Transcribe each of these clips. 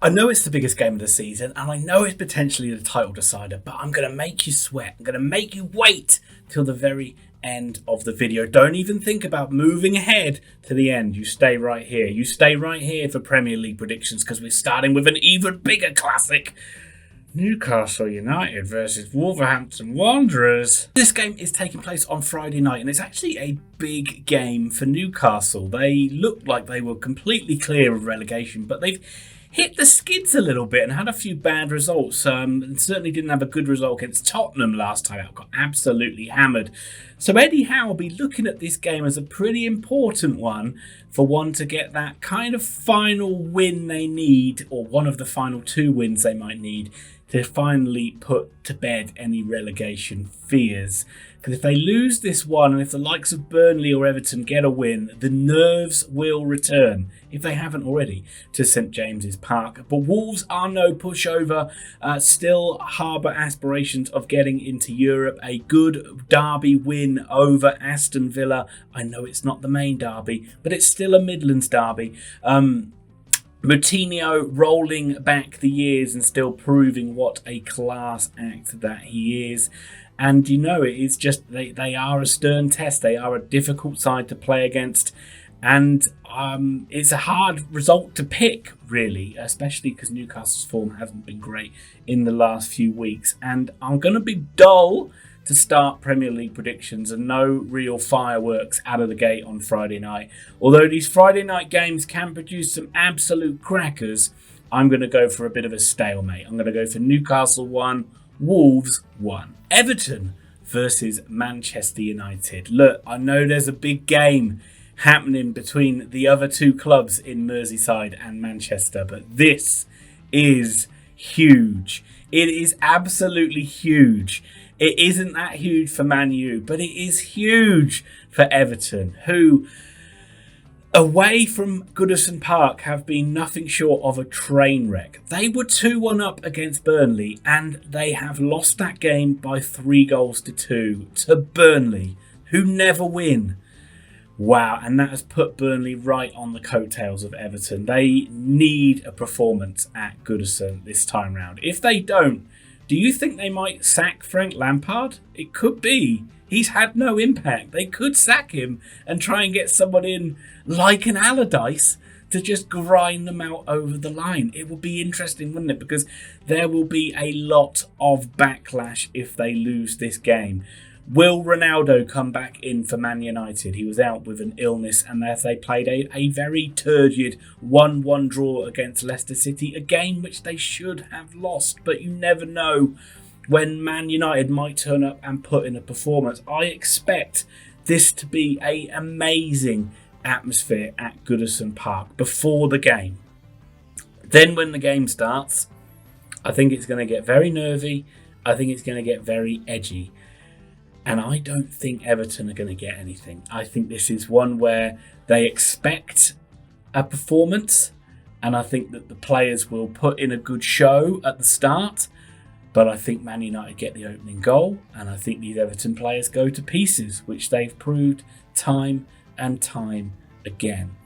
I know it's the biggest game of the season, and I know it's potentially the title decider, but I'm going to make you sweat. I'm going to make you wait till the very end of the video. Don't even think about moving ahead to the end. You stay right here. You stay right here for Premier League predictions, because we're starting with an even bigger classic. Newcastle United versus Wolverhampton Wanderers. This game is taking place on Friday night, and it's actually a big game for Newcastle. They looked like they were completely clear of relegation, but they've hit the skids a little bit and had a few bad results. And certainly didn't have a good result against Tottenham last time out. Got absolutely hammered. So Eddie Howe will be looking at this game as a pretty important one for one to get that kind of final win they need, or one of the final two wins they might need, to finally put to bed any relegation fears. Because if they lose this one, and if the likes of Burnley or Everton get a win, the nerves will return, if they haven't already, to St James's Park. But Wolves are no pushover, still harbour aspirations of getting into Europe. A good derby win over Aston Villa. I know it's not the main derby, but it's still a Midlands derby. Moutinho rolling back the years and still proving what a class act that he is. And you know, it is just, they are a stern test. They are a difficult side to play against. And it's a hard result to pick, really, especially because Newcastle's form hasn't been great in the last few weeks. And I'm going to be dull to start Premier League predictions, and no real fireworks out of the gate on Friday night. Although these Friday night games can produce some absolute crackers, I'm going to go for a bit of a stalemate. I'm going to go for Newcastle 1, Wolves 1. Everton versus Manchester United. Look, I know there's a big game happening between the other two clubs in Merseyside and Manchester, but this is huge. It is absolutely huge. It isn't that huge for Man U, but it is huge for Everton, who, away from Goodison Park, have been nothing short of a train wreck. They were 2-1 up against Burnley, and they have lost that game by 3-2 to Burnley, who never win. Wow, and that has put Burnley right on the coattails of Everton. They need a performance at Goodison this time round. If they don't, do you think they might sack Frank Lampard? It could be. He's had no impact. They could sack him and try and get someone in like an Allardyce to just grind them out over the line. It would be interesting, wouldn't it? Because there will be a lot of backlash if they lose this game. Will Ronaldo come back in for Man United? He was out with an illness, and as they played a very turgid 1-1 draw against Leicester City, a game which they should have lost. But you never know when Man United might turn up and put in a performance. I expect this to be an amazing atmosphere at Goodison Park before the game. Then when the game starts, I think it's going to get very nervy. I think it's going to get very edgy. And I don't think Everton are going to get anything. I think this is one where they expect a performance, and I think that the players will put in a good show at the start. But I think Man United get the opening goal, and I think these Everton players go to pieces, which they've proved time and time again.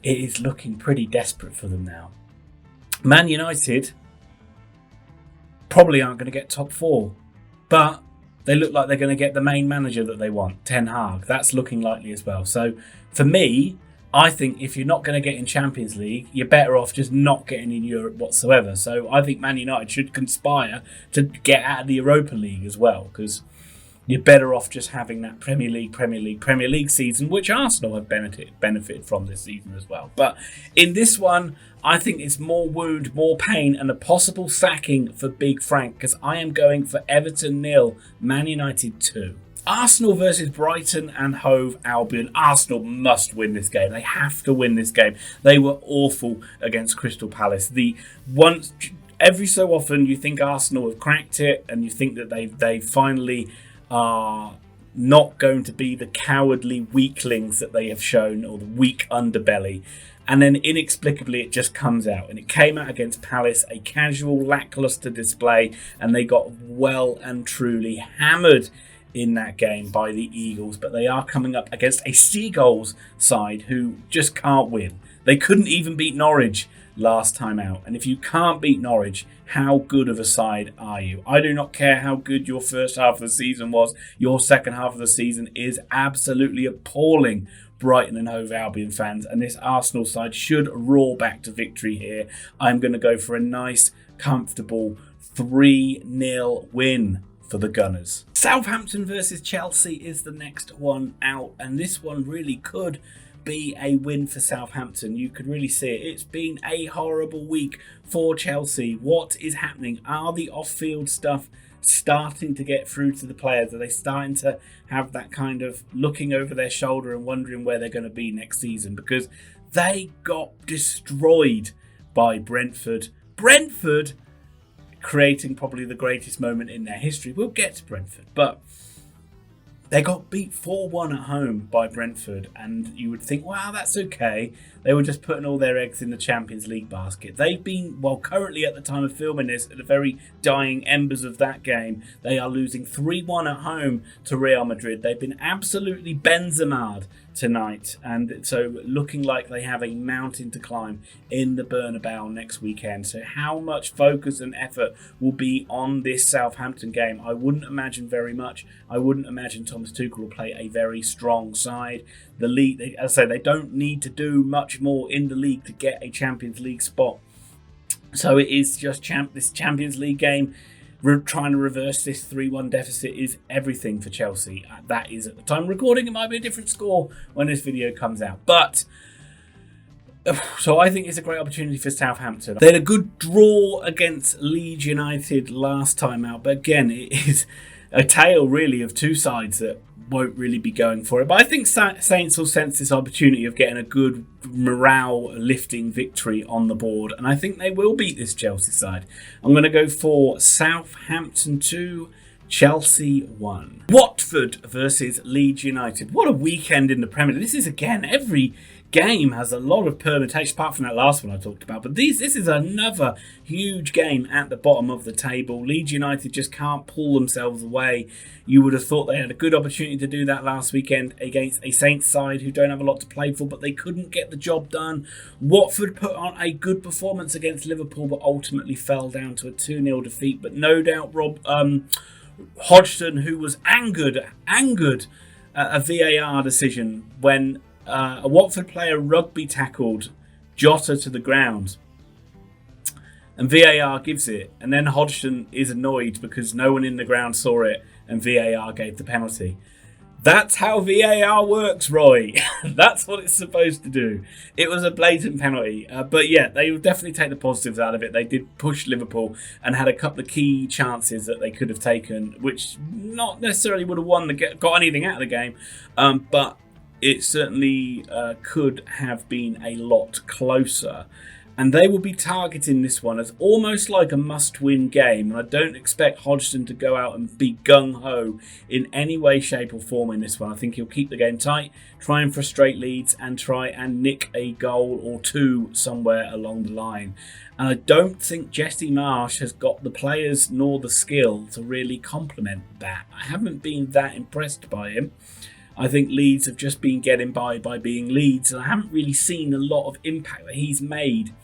It is looking pretty desperate for them now. Man United probably aren't going to get top 4. But they look like they're going to get the main manager that they want, Ten Hag. That's looking likely as well. So for me, I think if you're not going to get in Champions League, you're better off just not getting in Europe whatsoever. So I think Man United should conspire to get out of the Europa League as well, because you're better off just having that Premier League season, which Arsenal have benefited from this season as well. But in this one, I think it's more wound, more pain, and a possible sacking for Big Frank, because I am going for Everton 0, Man United 2. Arsenal versus Brighton and Hove Albion. Arsenal must win this game. They have to win this game. They were awful against Crystal Palace. Every so often you think Arsenal have cracked it, and you think that they finally are not going to be the cowardly weaklings that they have shown, or the weak underbelly. And then inexplicably it just comes out. And it came out against Palace, a casual, lacklustre display, and they got well and truly hammered in that game by the Eagles. But they are coming up against a Seagulls side who just can't win. They couldn't even beat Norwich last time out. And if you can't beat Norwich, how good of a side are you? I do not care how good your first half of the season was. Your second half of the season is absolutely appalling, Brighton and Hove Albion fans. And this Arsenal side should roar back to victory here. I'm going to go for a nice, comfortable 3-0 win for the Gunners. Southampton versus Chelsea is the next one out. And this one really could be a win for Southampton. You could really see it. It's been a horrible week for Chelsea. What is happening? Are the off-field stuff starting to get through to the players? Are they starting to have that kind of looking over their shoulder and wondering where they're going to be next season? Because they got destroyed by Brentford. Brentford creating probably the greatest moment in their history. We'll get to Brentford, but they got beat 4-1 at home by Brentford, and you would think, wow, that's okay. They were just putting all their eggs in the Champions League basket. They've been, well, currently at the time of filming this, at the very dying embers of that game, they are losing 3-1 at home to Real Madrid. They've been absolutely Benzema'd tonight, and so looking like they have a mountain to climb in the Bernabeu next weekend. So how much focus and effort will be on this Southampton game? I wouldn't imagine very much. I wouldn't imagine Thomas Tuchel will play a very strong side. The league, as I say, they don't need to do much more in the league to get a Champions League spot. So it is just this Champions League game. Trying to reverse this 3-1 deficit is everything for Chelsea. That is, at the time of recording, it might be a different score when this video comes out. But, so I think it's a great opportunity for Southampton. They had a good draw against Leeds United last time out. But again, it is a tale really of two sides that won't really be going for it. But I think Saints will sense this opportunity of getting a good morale-lifting victory on the board. And I think they will beat this Chelsea side. I'm going to go for Southampton 2, Chelsea 1. Watford versus Leeds United. What a weekend in the Premier League. This is, again, every game has a lot of permutations, apart from that last one I talked about. But this is another huge game at the bottom of the table. Leeds United just can't pull themselves away. You would have thought they had a good opportunity to do that last weekend against a Saints side who don't have a lot to play for, but they couldn't get the job done. Watford put on a good performance against Liverpool, but ultimately fell down to a 2-0 defeat. But no doubt Hodgson, who was angered at a VAR decision when a Watford player rugby tackled Jota to the ground, and VAR gives it, and then Hodgson is annoyed because no one in the ground saw it and VAR gave the penalty. That's how VAR works, Roy. That's what it's supposed to do. It was a blatant penalty. But yeah, they will definitely take the positives out of it. They did push Liverpool and had a couple of key chances that they could have taken, which not necessarily would have got anything out of the game. But it certainly could have been a lot closer. And they will be targeting this one as almost like a must-win game. And I don't expect Hodgson to go out and be gung-ho in any way, shape or form in this one. I think he'll keep the game tight, try and frustrate Leeds, and try and nick a goal or two somewhere along the line. And I don't think Jesse Marsch has got the players nor the skill to really complement that. I haven't been that impressed by him. I think Leeds have just been getting by being Leeds, and I haven't really seen a lot of impact that he's made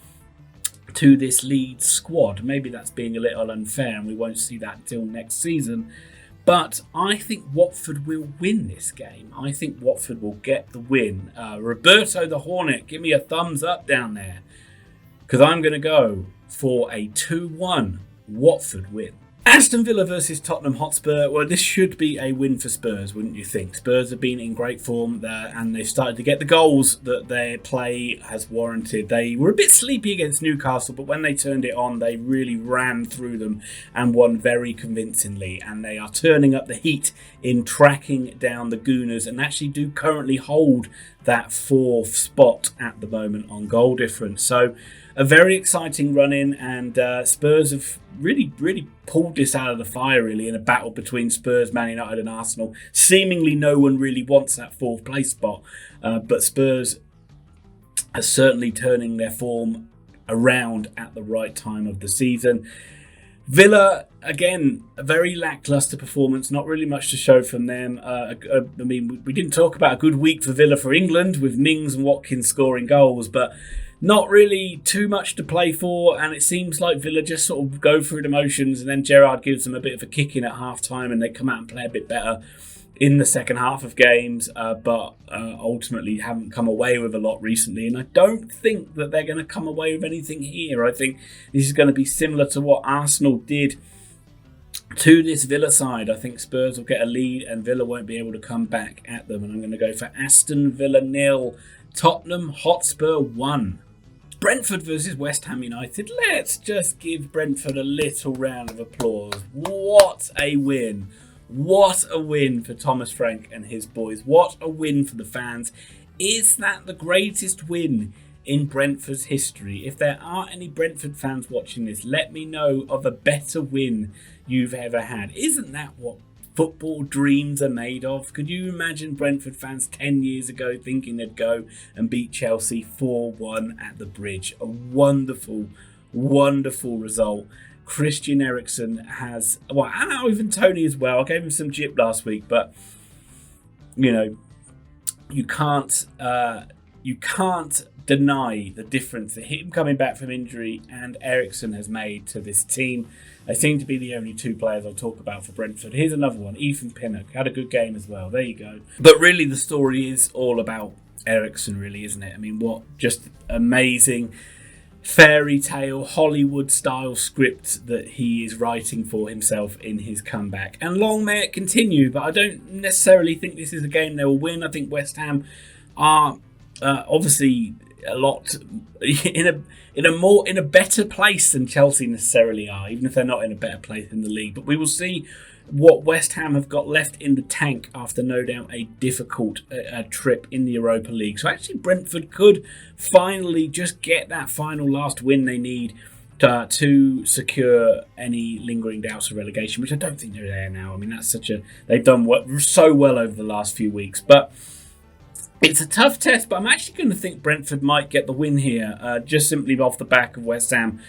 to this Leeds squad. Maybe that's being a little unfair and we won't see that until next season. But I think Watford will win this game. I think Watford will get the win. Roberto the Hornet, give me a thumbs up down there, because I'm going to go for a 2-1 Watford win. Aston Villa versus Tottenham Hotspur. Well, this should be a win for Spurs, wouldn't you think? Spurs have been in great form there, and they've started to get the goals that their play has warranted. They were a bit sleepy against Newcastle, but when they turned it on, they really ran through them and won very convincingly. And they are turning up the heat in tracking down the Gooners, and actually do currently hold that fourth spot at the moment on goal difference. So a very exciting run-in, and Spurs have really pulled this out of the fire, really, in a battle between Spurs, Man United and Arsenal. Seemingly no one really wants that fourth place spot, but Spurs are certainly turning their form around at the right time of the season. Villa, again, a very lacklustre performance. Not really much to show from them. We didn't talk about a good week for Villa for England with Mings and Watkins scoring goals, but not really too much to play for. And it seems like Villa just sort of go through the motions, and then Gerrard gives them a bit of a kick in at half time, and they come out and play a bit better in the second half of games, but ultimately haven't come away with a lot recently. And I don't think that they're going to come away with anything here. I think this is going to be similar to what Arsenal did to this Villa side. I think Spurs will get a lead and Villa won't be able to come back at them. And I'm going to go for Aston Villa 0, Tottenham Hotspur 1. Brentford versus West Ham United. Let's just give Brentford a little round of applause. What a win. What a win for Thomas Frank and his boys. What a win for the fans. Is that the greatest win in Brentford's history? If there are any Brentford fans watching this, let me know of a better win you've ever had. Isn't that what football dreams are made of? Could you imagine Brentford fans 10 years ago thinking they'd go and beat Chelsea 4-1 at the Bridge? A wonderful, wonderful result. Christian Eriksen has, well, and now even Tony as well. I gave him some jip last week, but you know, you can't deny the difference that him coming back from injury and Eriksen has made to this team. They seem to be the only two players I'll talk about for Brentford. Here's another one, Ethan Pinnock, had a good game as well. There you go. But really, the story is all about Eriksen, really, isn't it? I mean, what just amazing fairy tale Hollywood style script that he is writing for himself in his comeback, and long may it continue. But I don't necessarily think this is a game they will win. I think West Ham are obviously a lot in a better place than Chelsea necessarily are, even if they're not in a better place in the league. But we will see what West Ham have got left in the tank after no doubt a difficult trip in the Europa League. So actually Brentford could finally just get that final last win they need to secure any lingering doubts of relegation, which I don't think they're there now. I mean, they've done so well over the last few weeks, but it's a tough test. But I'm actually going to think Brentford might get the win here, just simply off the back of West Ham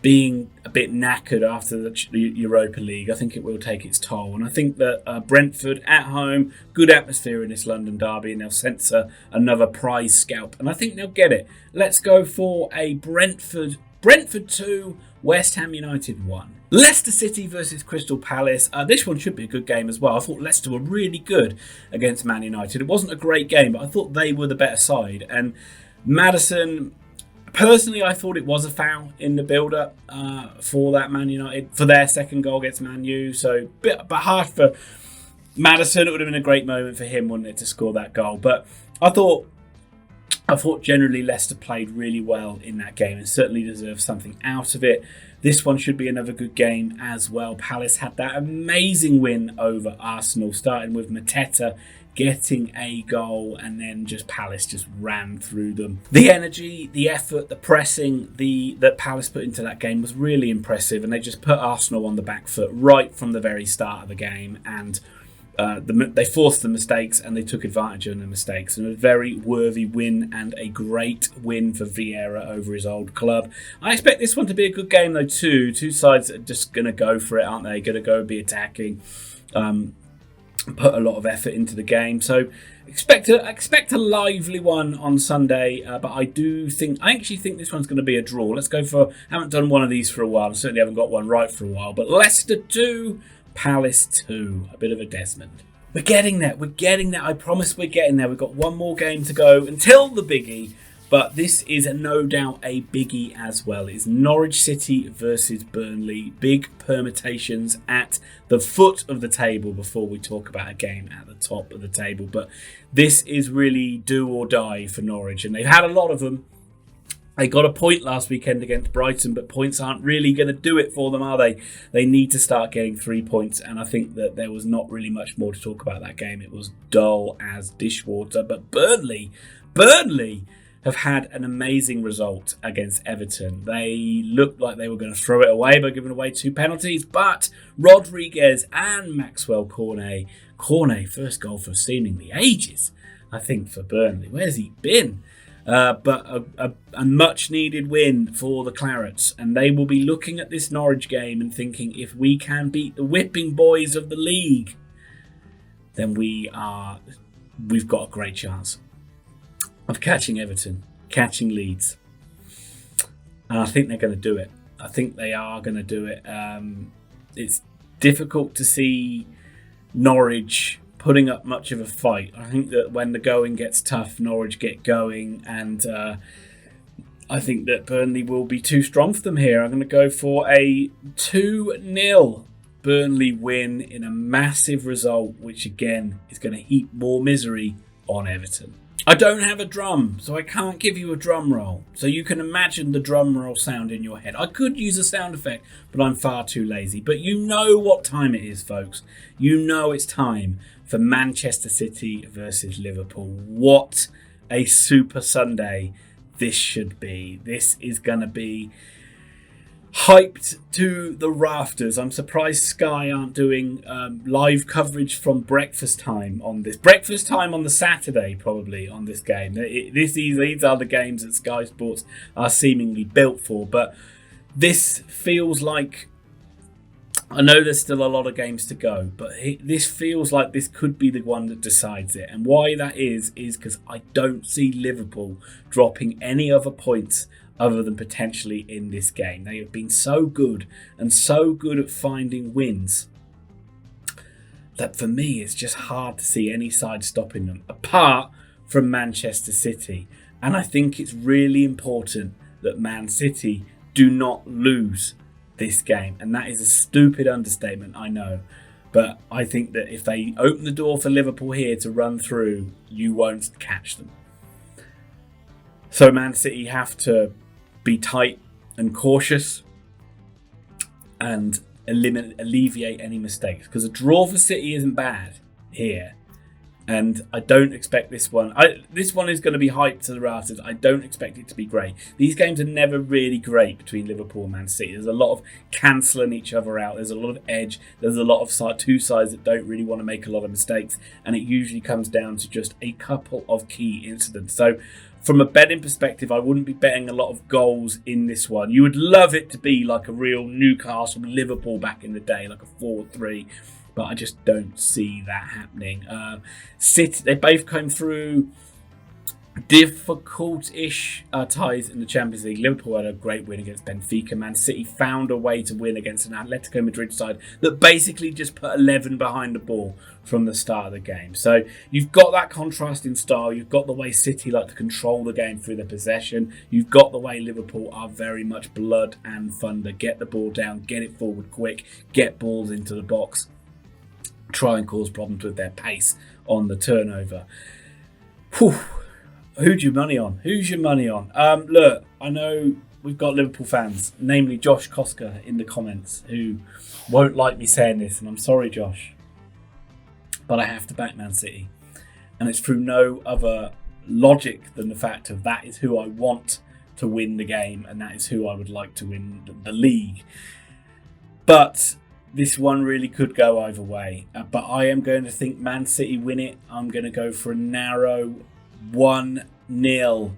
being a bit knackered after the Europa League. I think it will take its toll. And I think that Brentford at home, good atmosphere in this London derby, and they'll censor another prize scalp. And I think they'll get it. Let's go for a Brentford 2, West Ham United 1. Leicester City versus Crystal Palace. This one should be a good game as well. I thought Leicester were really good against Man United. It wasn't a great game, but I thought they were the better side. And Maddison, personally, I thought it was a foul in the build-up for that Man United, for their second goal against Man U. So, but harsh for Maddison. It would have been a great moment for him, wouldn't it, to score that goal? But I thought generally Leicester played really well in that game and certainly deserved something out of it. This one should be another good game as well. Palace had that amazing win over Arsenal, starting with Mateta getting a goal, and then Palace just ran through them. The energy, the effort, the pressing that Palace put into that game was really impressive, and they just put Arsenal on the back foot right from the very start of the game, and they forced the mistakes and they took advantage of the mistakes. And a very worthy win and a great win for Vieira over his old club. I expect this one to be a good game though too. Two sides are just going to go for it, aren't they? Going to go be attacking. Put a lot of effort into the game. So expect a lively one on Sunday. But I actually think this one's going to be a draw. Let's go for, haven't done one of these for a while. I certainly haven't got one right for a while. But Leicester 2, Palace 2, a bit of a Desmond. We're getting there. I promise we're getting there. We've got one more game to go until the biggie, but this is no doubt a biggie as well. It's Norwich City versus Burnley. Big permutations at the foot of the table before we talk about a game at the top of the table. But this is really do or die for Norwich, and they've had a lot of them. They got a point last weekend against Brighton, but points aren't really going to do it for them, are they? They need to start getting 3 points, and I think that there was not really much more to talk about that game. It was dull as dishwater, but Burnley have had an amazing result against Everton. They looked like they were going to throw it away by giving away 2 penalties, but Rodriguez and Maxwell Cornet, first goal for seemingly ages, I think, for Burnley. Where's he been? but a much needed win for the Clarets, and they will be looking at this Norwich game and thinking, if we can beat the whipping boys of the league, then we've got a great chance of catching Everton, catching Leeds. And I think they're going to do it. I think they are going to do it. It's difficult to see Norwich putting up much of a fight. I think that when the going gets tough, Norwich get going, and I think that Burnley will be too strong for them here. I'm going to go for a 2-0 Burnley win in a massive result, which again is going to heap more misery on Everton. I don't have a drum, so I can't give you a drum roll. So you can imagine the drum roll sound in your head. I could use a sound effect, but I'm far too lazy. But you know what time it is, folks. You know it's time for Manchester City versus Liverpool. What a super Sunday this should be. This is going to be hyped to the rafters. I'm surprised Sky aren't doing live coverage from breakfast time on this. Breakfast time on the Saturday, probably, on this game. These are the games that Sky Sports are seemingly built for. But this feels like... I know there's still a lot of games to go, but this feels like this could be the one that decides it. And why that is because I don't see Liverpool dropping any other points other than potentially in this game. They have been so good and so good at finding wins that for me it's just hard to see any side stopping them apart from Manchester City. And I think it's really important that Man City do not lose this game. And that is a stupid understatement, I know. But I think that if they open the door for Liverpool here to run through, you won't catch them. So Man City have to be tight and cautious and alleviate any mistakes, because a draw for City isn't bad here, and I don't expect this one. This one is going to be hyped to the rafters. I don't expect it to be great. These games are never really great between Liverpool and Man City. There's a lot of cancelling each other out. There's a lot of edge. There's a lot of two sides that don't really want to make a lot of mistakes, and it usually comes down to just a couple of key incidents. So from a betting perspective, I wouldn't be betting a lot of goals in this one. You would love it to be like a real Newcastle Liverpool back in the day, like a 4-3. But I just don't see that happening. City, they both came through difficult-ish ties in the Champions League. Liverpool had a great win against Benfica. Man City found a way to win against an Atletico Madrid side that basically just put 11 behind the ball from the start of the game. So you've got that contrast in style. You've got the way City like to control the game through their possession. You've got the way Liverpool are very much blood and thunder. Get the ball down, get it forward quick, get balls into the box, try and cause problems with their pace on the turnover. Whew. Who'd you money on? Who's your money on? Look, I know we've got Liverpool fans, namely Josh Koska in the comments, who won't like me saying this, and I'm sorry, Josh, but I have to back Man City. And it's through no other logic than the fact of that is who I want to win the game, and that is who I would like to win the league. But this one really could go either way. But I am going to think Man City win it. I'm going to go for a narrow 1-0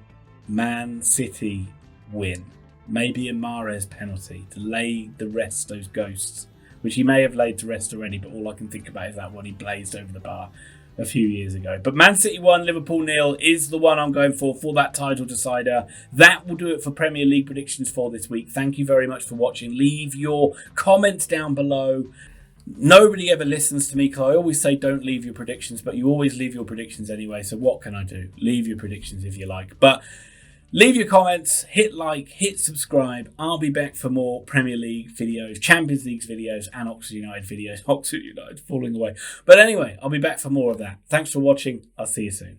Man City win. Maybe a Mahrez penalty to lay to rest those ghosts, which he may have laid to rest already, but all I can think about is that one he blazed over the bar a few years ago. But Man City 1, Liverpool 0 is the one I'm going for that title decider. That will do it for Premier League predictions for this week. Thank you very much for watching. Leave your comments down below. Nobody ever listens to me because I always say don't leave your predictions, but you always leave your predictions anyway. So what can I do? Leave your predictions if you like. But leave your comments, hit like, hit subscribe. I'll be back for more Premier League videos, Champions League videos, and Oxford United videos. Oxford United falling away. But anyway, I'll be back for more of that. Thanks for watching. I'll see you soon.